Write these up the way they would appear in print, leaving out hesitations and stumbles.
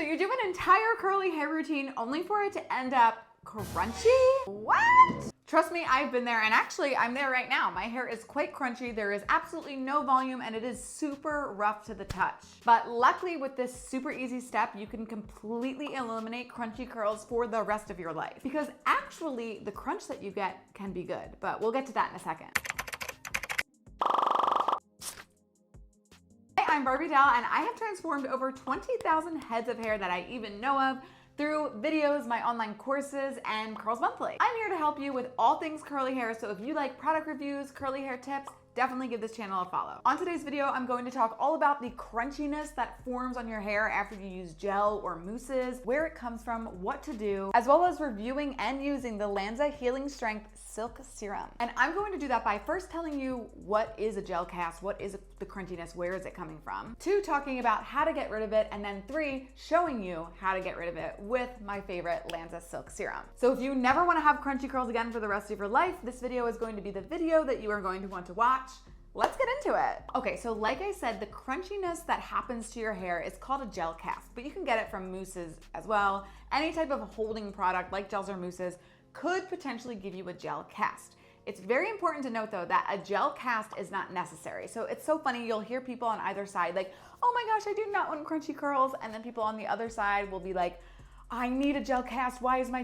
you do an entire curly hair routine only for it to end up crunchy? What? Trust me, I've been there, and actually I'm there right now. My hair is quite crunchy, there is absolutely no volume, and it is super rough to the touch. But luckily with this super easy step, you can completely eliminate crunchy curls for the rest of your life. Because actually the crunch that you get can be good, but we'll get to that in a second. Hi, I'm Barbie Dell, and I have transformed over 20,000 heads of hair that I even know of through videos, my online courses, and Curls Monthly. I'm here to help you with all things curly hair, so if you like product reviews, curly hair tips, definitely give this channel a follow. On today's video, I'm going to talk all about the crunchiness that forms on your hair after you use gel or mousses, where it comes from, what to do, as well as reviewing and using the ANZA Healing Strength Silk Serum. And I'm going to do that by first telling you what is a gel cast, what is the crunchiness, where is it coming from, 2, talking about how to get rid of it, and then 3, showing you how to get rid of it with my favorite ANZA Silk Serum. So if you never want to have crunchy curls again for the rest of your life, this video is going to be the video that you are going to want to watch. Let's get into it. Okay, so like I said, the crunchiness that happens to your hair is called a gel cast, but you can get it from mousses as well. Any type of holding product like gels or mousses could potentially give you a gel cast. It's very important to note though that a gel cast is not necessary. So it's so funny, you'll hear people on either side like, oh my gosh, I do not want crunchy curls. And then people on the other side will be like, I need a gel cast. Why is my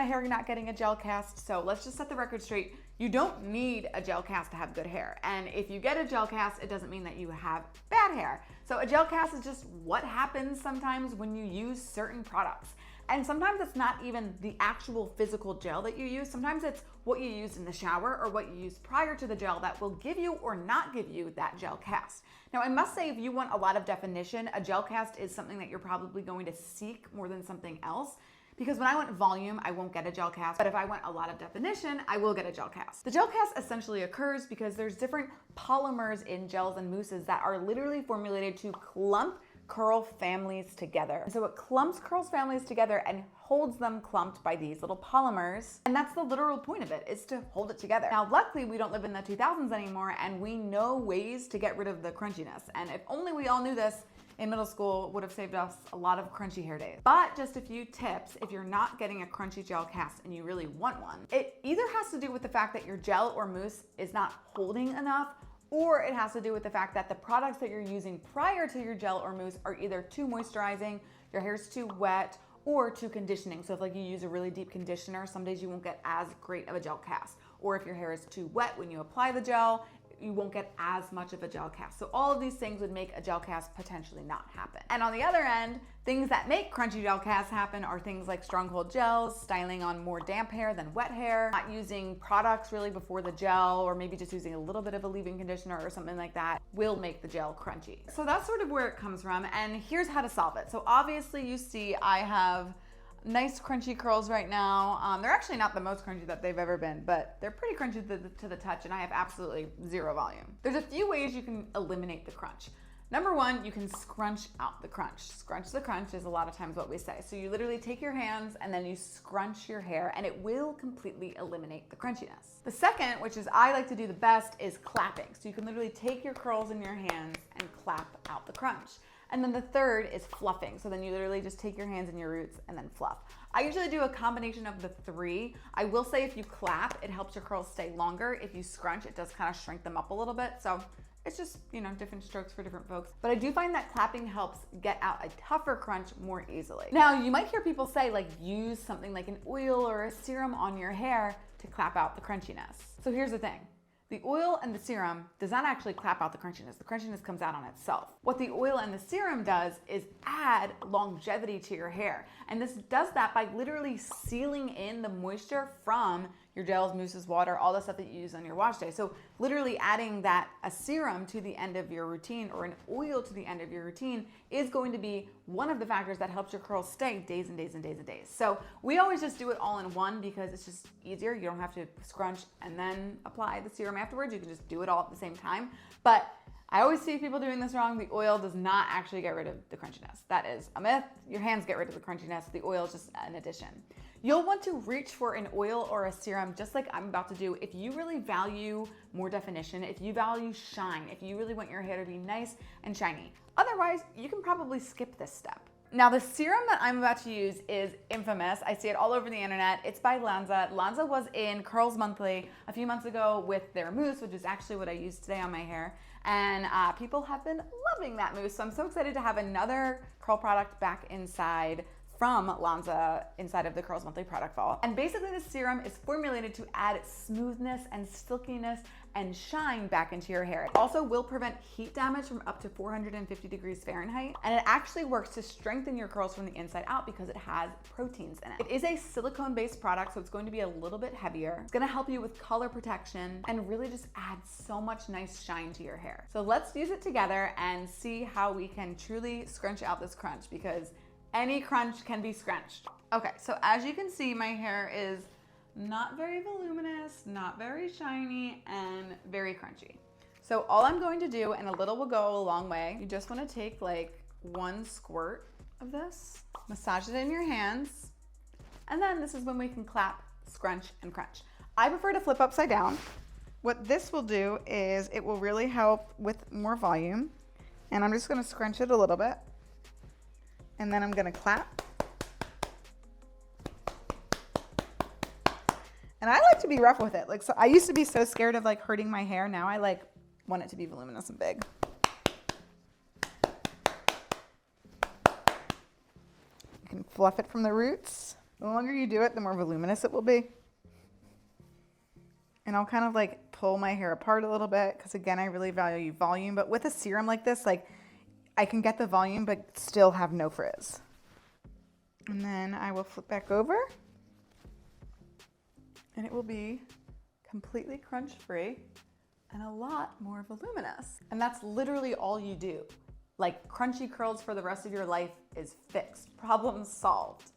hair not getting a gel cast? So let's just set the record straight. You don't need a gel cast to have good hair. And if you get a gel cast, it doesn't mean that you have bad hair. So a gel cast is just what happens sometimes when you use certain products. And sometimes it's not even the actual physical gel that you use. Sometimes it's what you use in the shower or what you use prior to the gel that will give you or not give you that gel cast. Now, I must say, if you want a lot of definition, a gel cast is something that you're probably going to seek more than something else. Because when I want volume, I won't get a gel cast, but if I want a lot of definition, I will get a gel cast. The gel cast essentially occurs because there's different polymers in gels and mousses that are literally formulated to clump curl families together. So it clumps curls families together and holds them clumped by these little polymers. And that's the literal point of it, is to hold it together. Now, luckily we don't live in the 2000s anymore, and we know ways to get rid of the crunchiness. And if only we all knew this in middle school, would have saved us a lot of crunchy hair days. But just a few tips if you're not getting a crunchy gel cast and you really want one. It either has to do with the fact that your gel or mousse is not holding enough, or it has to do with the fact that the products that you're using prior to your gel or mousse are either too moisturizing, your hair's too wet, or too conditioning. So if like you use a really deep conditioner, some days you won't get as great of a gel cast. Or if your hair is too wet when you apply the gel, you won't get as much of a gel cast. So all of these things would make a gel cast potentially not happen. And on the other end, things that make crunchy gel casts happen are things like strong hold gels, styling on more damp hair than wet hair, not using products really before the gel, or maybe just using a little bit of a leave-in conditioner or something like that will make the gel crunchy. So that's sort of where it comes from, and here's how to solve it. So obviously you see I have nice crunchy curls right now. They're actually not the most crunchy that they've ever been, but they're pretty crunchy to the touch, and I have absolutely zero volume. There's a few ways you can eliminate the crunch. Number one, you can scrunch out the crunch. Scrunch the crunch is a lot of times what we say. So you literally take your hands and then you scrunch your hair, and it will completely eliminate the crunchiness. The second, which is I like to do the best, is clapping. So you can literally take your curls in your hands and clap out the crunch. And then the third is fluffing. So then you literally just take your hands and your roots and then fluff. I usually do a combination of the 3. I will say if you clap, it helps your curls stay longer. If you scrunch, it does kind of shrink them up a little bit. So it's just, you know, different strokes for different folks. But I do find that clapping helps get out a tougher crunch more easily. Now, you might hear people say like use something like an oil or a serum on your hair to clap out the crunchiness. So here's the thing. The oil and the serum does not actually clap out the crunchiness. The crunchiness comes out on itself. What the oil and the serum does is add longevity to your hair. And this does that by literally sealing in the moisture from your gels, mousses, water, all the stuff that you use on your wash day. So literally adding a serum to the end of your routine or an oil to the end of your routine is going to be one of the factors that helps your curls stay days and days and days and days. So we always just do it all in one because it's just easier. You don't have to scrunch and then apply the serum afterwards. You can just do it all at the same time. But I always see people doing this wrong. The oil does not actually get rid of the crunchiness. That is a myth. Your hands get rid of the crunchiness. The oil is just an addition. You'll want to reach for an oil or a serum just like I'm about to do if you really value more definition, if you value shine, if you really want your hair to be nice and shiny. Otherwise, you can probably skip this step. Now the serum that I'm about to use is infamous. I see it all over the internet. It's by ANZA. ANZA was in Curls Monthly a few months ago with their mousse, which is actually what I use today on my hair. And people have been loving that mousse. So I'm so excited to have another curl product back inside from ANZA inside of the Curls Monthly product vault. And basically the serum is formulated to add smoothness and silkiness and shine back into your hair. It also will prevent heat damage from up to 450 degrees Fahrenheit. And it actually works to strengthen your curls from the inside out because it has proteins in it. It is a silicone-based product, so it's going to be a little bit heavier. It's gonna help you with color protection and really just add so much nice shine to your hair. So let's use it together and see how we can truly scrunch out this crunch, because any crunch can be scrunched. Okay, so as you can see, my hair is not very voluminous, not very shiny, and very crunchy. So all I'm going to do, and a little will go a long way, you just wanna take like one squirt of this, massage it in your hands, and then this is when we can clap, scrunch, and crunch. I prefer to flip upside down. What this will do is it will really help with more volume, and I'm just gonna scrunch it a little bit. And then I'm gonna clap. And I like to be rough with it. Like, so I used to be so scared of like hurting my hair. Now I like want it to be voluminous and big. You can fluff it from the roots. The longer you do it, the more voluminous it will be. And I'll kind of like pull my hair apart a little bit because again, I really value volume. But with a serum like this, like I can get the volume but still have no frizz. And then I will flip back over and it will be completely crunch free and a lot more voluminous. And that's literally all you do. Like crunchy curls for the rest of your life is fixed, problem solved.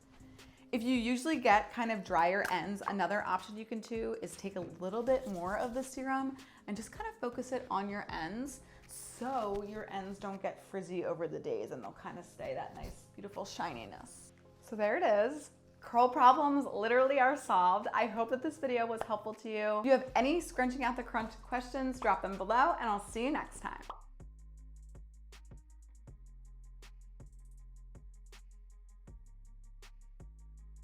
If you usually get kind of drier ends, another option you can do is take a little bit more of the serum and just kind of focus it on your ends so your ends don't get frizzy over the days and they'll kind of stay that nice, beautiful shininess. So there it is. Curl problems literally are solved. I hope that this video was helpful to you. If you have any scrunching out the crunch questions, drop them below and I'll see you next time.